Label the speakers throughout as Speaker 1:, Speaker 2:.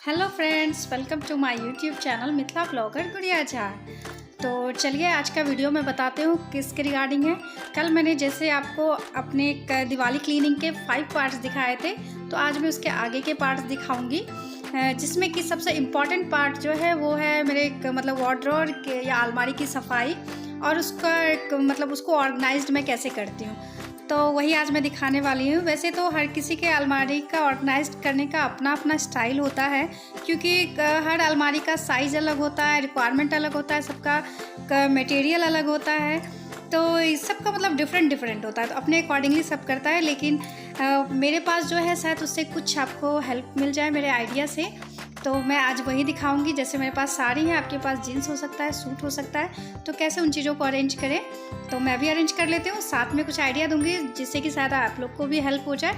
Speaker 1: Hello friends, welcome to my YouTube channel Mithila blogger Gudiya Jha. तो चलिए आज का वीडियो मैं बताती हूँ किसके रिगार्डिंग है। कल मैंने जैसे आपको अपने एक दिवाली क्लीनिंग के 5 पार्ट्स दिखाए थे, तो आज मैं उसके आगे के पार्ट्स दिखाऊंगी, जिसमें कि सबसे इम्पॉर्टेंट पार्ट जो है वो है मेरे मतलब वार्डरोब के या अलमारी की सफाई और उसका मतलब उसको ऑर्गेनाइज्ड मैं कैसे करती हूँ। तो वही आज मैं दिखाने वाली हूँ। वैसे तो हर किसी के अलमारी का ऑर्गेनाइज्ड करने का अपना अपना स्टाइल होता है, क्योंकि हर अलमारी का साइज़ अलग होता है, रिक्वायरमेंट अलग होता है, सबका मटेरियल अलग होता है, तो इस सब का मतलब डिफरेंट होता है, तो अपने अकॉर्डिंगली सब करता है। लेकिन मेरे पास जो है शायद उससे कुछ आपको हेल्प मिल जाए मेरे आइडिया से, तो मैं आज वही दिखाऊंगी। जैसे मेरे पास साड़ी है, आपके पास जीन्स हो सकता है, सूट हो सकता है, तो कैसे उन चीज़ों को अरेंज करें, तो मैं भी अरेंज कर लेती हूँ, साथ में कुछ आइडिया दूंगी जिससे कि शायद आप लोग को भी हेल्प हो जाए।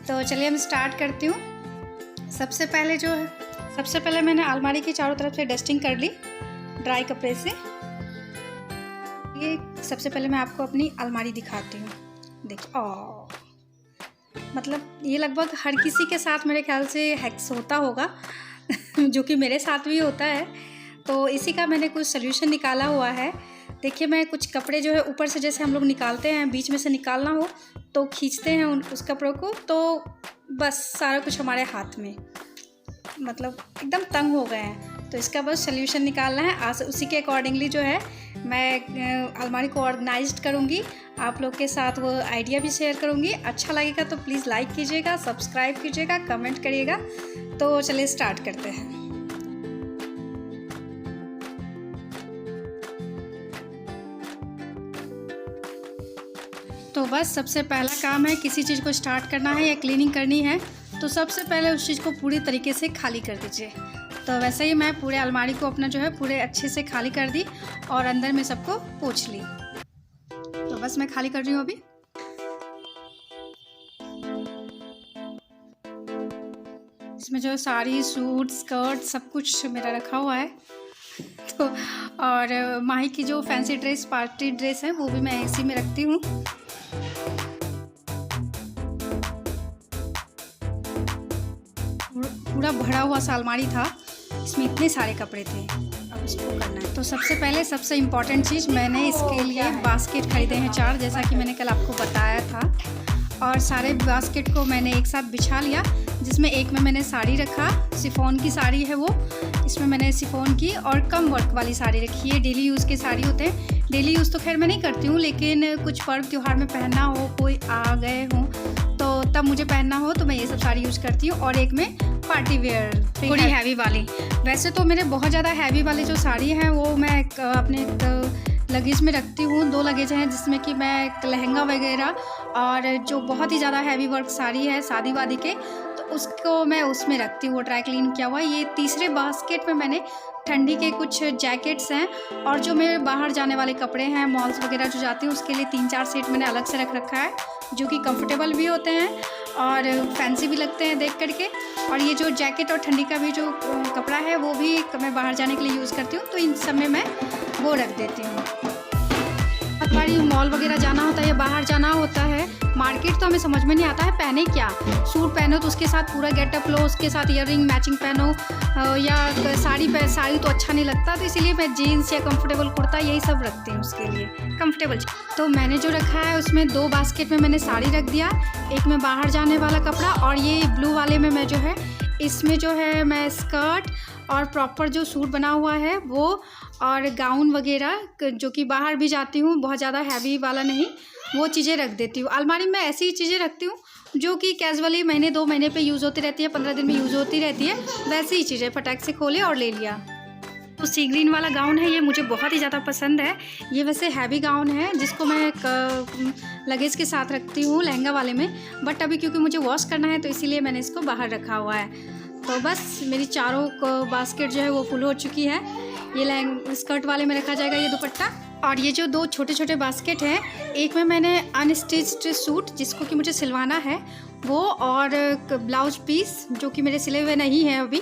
Speaker 1: तो चलिए हम स्टार्ट करती हूँ। सबसे पहले मैंने अलमारी की चारों तरफ से डस्टिंग कर ली ड्राई कपड़े से। ये सबसे पहले मैं आपको अपनी अलमारी दिखाती हूँ। देखिए, मतलब ये लगभग हर किसी के साथ मेरे ख्याल से हैक्स होता होगा जो कि मेरे साथ भी होता है, तो इसी का मैंने कुछ सल्यूशन निकाला हुआ है। देखिए, मैं कुछ कपड़े जो है ऊपर से जैसे हम लोग निकालते हैं, बीच में से निकालना हो तो खींचते हैं उस कपड़ों को, तो बस सारा कुछ हमारे हाथ में मतलब एकदम तंग हो गए हैं, तो इसका बस सल्यूशन निकालना है। आज उसी के अकॉर्डिंगली जो है मैं अलमारी को ऑर्गेनाइज्ड करूँगी, आप लोग के साथ वो आइडिया भी शेयर करूँगी। अच्छा लगेगा तो प्लीज़ लाइक कीजिएगा, सब्सक्राइब कीजिएगा, कमेंट करिएगा। तो चलिए स्टार्ट करते हैं। तो बस सबसे पहला काम है, किसी चीज़ को स्टार्ट करना है या क्लीनिंग करनी है तो सबसे पहले उस चीज़ को पूरी तरीके से खाली कर दीजिए। तो वैसे ही मैं पूरे अलमारी को अपना जो है पूरे अच्छे से खाली कर दी और अंदर में सबको पोंछ ली। तो बस मैं खाली कर रही हूँ अभी। इसमें जो साड़ी, सूट, स्कर्ट सब कुछ मेरा रखा हुआ है। तो और माही की जो फैंसी ड्रेस, पार्टी ड्रेस है, वो भी मैं इसी में रखती हूँ। पूरा भरा हुआ सा अलमारी था, इसमें इतने सारे कपड़े थे, अब इसको करना है। तो सबसे पहले सबसे इम्पॉर्टेंट चीज़, मैंने इसके लिए बास्केट खरीदे हैं 4, जैसा कि मैंने कल आपको बताया था, और सारे बास्केट को मैंने एक साथ बिछा लिया, जिसमें एक में मैंने साड़ी रखा, शिफॉन की साड़ी है वो, इसमें मैंने शिफॉन की और कम वर्क वाली साड़ी रखी है। डेली यूज़ के साड़ी होते हैं, डेली यूज़ तो खैर मैं नहीं करती हूँ, लेकिन कुछ पर्व त्यौहार में पहनना हो, कोई आ गए हों तो तब मुझे पहनना हो तो मैं ये सब साड़ी यूज़ करती हूँ। और एक में पार्टी वेयर थोड़ी हैवी वाली। वैसे तो मेरे बहुत ज़्यादा हैवी वाली जो साड़ी है वो मैं अपने लगेज में रखती हूँ। 2 लगेज हैं, जिसमें कि मैं लहंगा वगैरह और जो बहुत ही ज़्यादा हैवी वर्क साड़ी है शादी वादी के, तो उसको मैं उसमें रखती हूँ, वो ड्राई क्लीन किया हुआ। ये तीसरे बास्केट में मैंने ठंडी के कुछ जैकेट्स हैं और जो मेरे बाहर जाने वाले कपड़े हैं, मॉल्स वगैरह जो जाती हूँ उसके लिए 3-4 सेट मैंने अलग से रख रखा है, जो कि कंफर्टेबल भी होते हैं और फैंसी भी लगते हैं देख करके। और ये जो जैकेट और ठंडी का भी जो कपड़ा है वो भी मैं बाहर जाने के लिए यूज़ करती हूँ, तो इन सब में मैं वो रख देती हूँ। हमारी मॉल वगैरह जाना होता है या बाहर जाना होता है मार्केट, तो हमें समझ में नहीं आता है पहने क्या। सूट पहनो तो उसके साथ पूरा गेटअप लो, उसके साथ ईयररिंग मैचिंग पहनो, या साड़ी तो अच्छा नहीं लगता, तो इसीलिए मैं जीन्स या कंफर्टेबल कुर्ता यही सब रखती हूँ उसके लिए कंफर्टेबल। तो मैंने जो रखा है उसमें 2 बास्केट में मैंने साड़ी रख दिया, एक में बाहर जाने वाला कपड़ा, और ये ब्लू वाले में मैं जो है इसमें जो है मैं स्कर्ट और प्रॉपर जो सूट बना हुआ है वो, और गाउन वगैरह जो कि बाहर भी जाती हूँ, बहुत ज़्यादा हैवी वाला नहीं, वो चीज़ें रख देती हूँ। अलमारी में ऐसी ही चीज़ें रखती हूँ जो कि कैजुअली महीने 2 महीने पे यूज़ होती रहती है, 15 दिन में यूज़ होती रहती है, वैसी ही चीज़ें फटाक से खोले और ले लिया। तो सी ग्रीन वाला गाउन है, ये मुझे बहुत ही ज़्यादा पसंद है। ये वैसे हैवी गाउन है जिसको मैं लगेज के साथ रखती हूँ लहंगा वाले में, बट अभी क्योंकि मुझे वॉश करना है तो इसीलिए मैंने इसको बाहर रखा हुआ है। तो बस मेरी चारों बास्केट जो है वो फुल हो चुकी है। ये स्कर्ट वाले में रखा जाएगा ये दुपट्टा, और ये जो 2 छोटे छोटे बास्केट हैं, एक में मैंने अनस्टिच्ड सूट जिसको कि मुझे सिलवाना है वो, और ब्लाउज पीस जो कि मेरे सिले हुए नहीं हैं अभी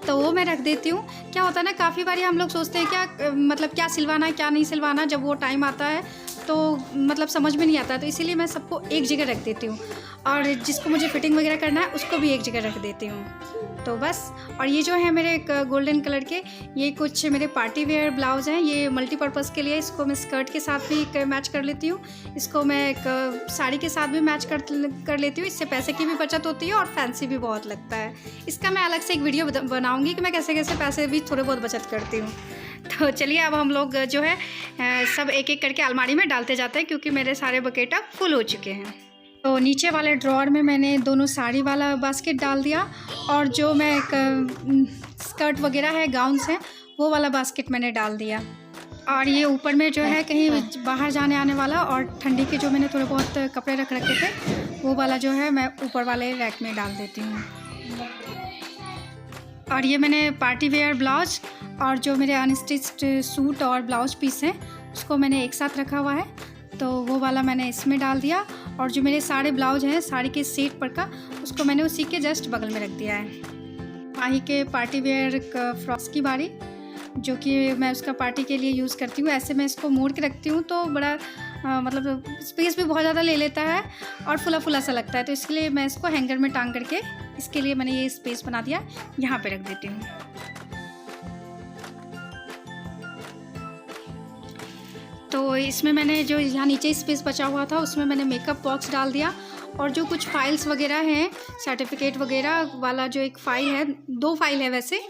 Speaker 1: तो वो मैं रख देती हूँ। क्या होता है ना, काफ़ी बार हम लोग सोचते हैं क्या मतलब क्या सिलवाना है क्या नहीं सिलवाना, जब वो टाइम आता है तो मतलब समझ में नहीं आता, तो इसीलिए मैं सबको एक जगह रख देती हूँ और जिसको मुझे फिटिंग वगैरह करना है उसको भी एक जगह रख देती हूँ। तो बस। और ये जो है मेरे गोल्डन कलर के, ये कुछ मेरे पार्टी वेयर ब्लाउज़ हैं। ये मल्टीपर्पज़ के लिए, इसको मैं स्कर्ट के साथ भी मैच कर लेती हूँ, इसको मैं एक साड़ी के साथ भी मैच कर लेती हूँ। इससे पैसे की भी बचत होती है और फैंसी भी बहुत लगता है। इसका मैं अलग से एक वीडियो बनाऊँगी कि मैं कैसे कैसे पैसे भी थोड़े बहुत बचत करती हूँ। तो चलिए अब हम लोग जो है सब एक एक करके अलमारी में डालते जाते हैं, क्योंकि मेरे सारे बकेट अब फुल हो चुके हैं। तो नीचे वाले ड्रॉअर में मैंने दोनों साड़ी वाला बास्केट डाल दिया, और जो मैं स्कर्ट वगैरह है, गाउन्स हैं, वो वाला बास्केट मैंने डाल दिया। और ये ऊपर में जो है कहीं बाहर जाने आने वाला और ठंडी के जो मैंने थोड़े बहुत कपड़े रख रखे थे, वो वाला जो है मैं ऊपर वाले रैक में डाल देती हूँ। और ये मैंने पार्टी वेयर ब्लाउज और जो मेरे अनस्टिच्ड सूट और ब्लाउज पीस हैं उसको मैंने एक साथ रखा हुआ है, तो वो वाला मैंने इसमें डाल दिया। और जो मेरे सारे ब्लाउज हैं साड़ी के सेट पर का, उसको मैंने उसी के जस्ट बगल में रख दिया है। माही के पार्टी वेयर फ्रॉक्स की बारी, जो कि मैं उसका पार्टी के लिए यूज़ करती हूँ। ऐसे मैं इसको मोड़ के रखती हूँ तो बड़ा मतलब स्पेस भी बहुत ज़्यादा ले लेता है और फुला फुला सा लगता है, तो इसके लिए मैं इसको हैंगर में टांग करके, इसके लिए मैंने ये स्पेस बना दिया, यहाँ पे रख देती हूँ। तो इसमें मैंने जो यहाँ नीचे स्पेस बचा हुआ था उसमें मैंने मेकअप बॉक्स डाल दिया, और जो कुछ फाइल्स वगैरह हैं, सर्टिफिकेट वगैरह वाला जो एक फ़ाइल है, 2 फाइल है वैसे,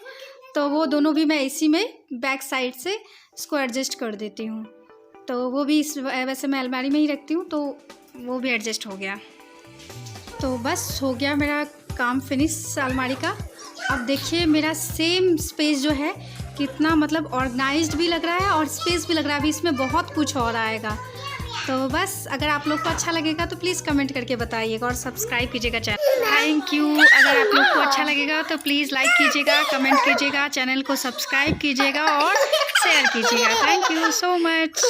Speaker 1: तो वो दोनों भी मैं इसी में बैक साइड से इसको एडजस्ट कर देती हूँ। तो वो भी वैसे मैं अलमारी में ही रखती हूँ, तो वो भी एडजस्ट हो गया। तो बस हो गया मेरा काम फिनिश अलमारी का। अब देखिए मेरा सेम स्पेस जो है कितना मतलब ऑर्गेनाइज्ड भी लग रहा है और स्पेस भी लग रहा है। अभी इसमें बहुत कुछ और आएगा। तो बस अगर आप लोग को अच्छा लगेगा तो प्लीज़ कमेंट करके बताइएगा और सब्सक्राइब कीजिएगा चैनल। Thank you. अगर आप लोग को अच्छा लगेगा तो प्लीज़ लाइक कीजिएगा, कमेंट कीजिएगा, चैनल को सब्सक्राइब कीजिएगा और शेयर कीजिएगा। Thank you so much.